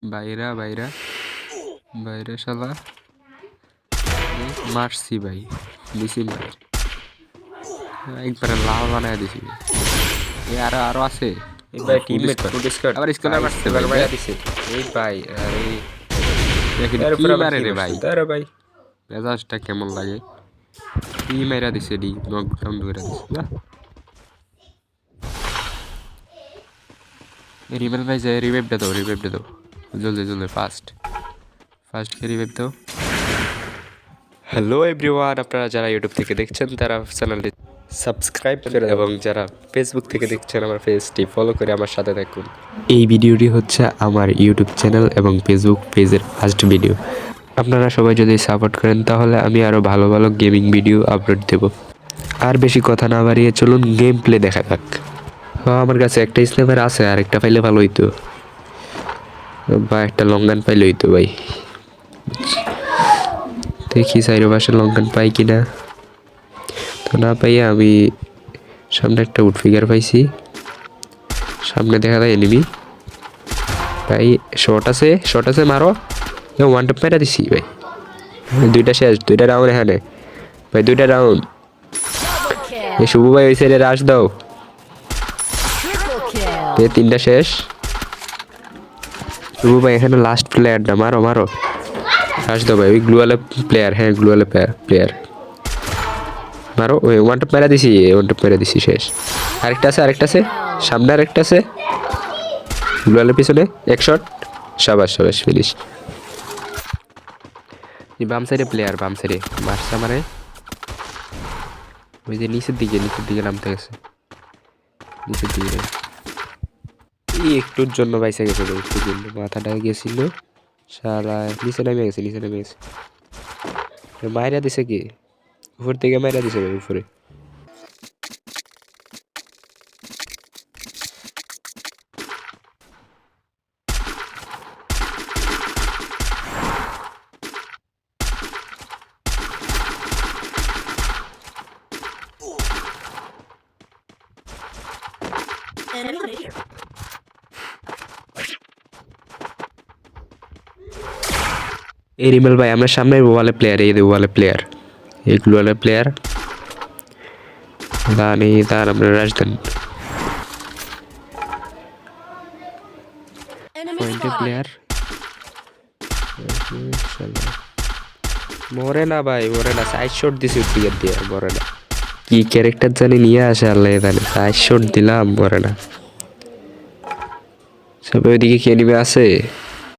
বাইরা বাইরা বাইরে শালা মারছি ভাই দিছি মার একবারে লাল বানায় দিছি আরো আরো আছে এই ভাই টিমমেট ফুড স্কোয়াড আবার স্কোয়ার মারছে ভাই ভাই দিছে এই ভাই আরে দেখি এর কি উপর আবার মারে কি রে ভাই ভাই আরে ভাই মেজাজটা কেমন লাগে কি মাইরা দিছে ডি নকডাউন করে দিছে না রিবেল ভাই যে রিভাইভটা দাও জলদি জলদি ফাস্ট কে রিভাইভ দাও হ্যালো এভরিওয়ান আপনারা যারা ইউটিউব থেকে দেখছেন তারা চ্যানেলটি সাবস্ক্রাইব করে এবং যারা ফেসবুক থেকে দেখছেন আমার পেজটি ফলো করে আমার সাথে থাকুন এই ভিডিওটি হচ্ছে আমার ইউটিউব চ্যানেল এবং ফেসবুক পেজের ফার্স্ট ভিডিও আপনারা সবাই যদি সাপোর্ট করেন তাহলে আমি আরও ভালো ভালো গেমিং ভিডিও আপলোড দেব আর বেশি কথা না বাড়িয়ে চলুন গেম প্লে দেখা যাক আমার কাছে একটা স্ন্যাপার আছে আর একটা পাইলে ভালো হইতো বা একটা লং গান পাইলে হইতো ভাই দেখি সাইডের পাশে লং গান পাই কিনা তো না পাইয়া আমি সামনে একটা উড ফিগার পাইছি সামনে দেখা যায় এনিমি ভাই শর্ট আছে মারো ওয়ান টপ মেরা দিছি ভাই দুইটা শেষ দুইটা রাউন্ড এখানে ভাই দুইটা রাউন্ড এই শুভ ভাই ওই সাইডে রাশ দাও তিনটা শেষ শুভ ভাই এখানে লাস্ট প্লেয়ারটা মারো রাশ দাও ভাই ওই গ্লুয়ালে প্লেয়ার হ্যাঁ গ্লুয়ালে প্লেয়ার মারো ওই ওয়ান টপ মেরা দিছি শেষ আরেকটা আছে সামনে আরেকটা আছে গ্লুয়ালের পিছনে এক শট সাবাস ফিনিশ বাম সাইডে প্লেয়ার বাম সাইডে মারছে মানে ওই যে নিচের দিকে নামতে গেছে নিচের দিকে একটুর জন্য বাইসে গেছে একটুর জন্য মাথাটা গেছিল সারা নিচে নেমে গেছে মাইরা দিছে কি উপর থেকে মাইরা দিছে ভাই উপরে এই রিমেল ভাই আমরা সামনে ওয়ালে প্লেয়ার এই গ্লোয়ালে প্লেয়ার তার আমরা রাজধানী পয়েন্টে প্লেয়ার মরে না সাইড শট দিছি উঠিয়ে দিয়ে মরে না কি ক্যারেক্টার জানি নিয়ে আসে আল্লাহ জানে সাইড শট দিলাম মরে না সবাই ওইদিকে কি এনিমি আছে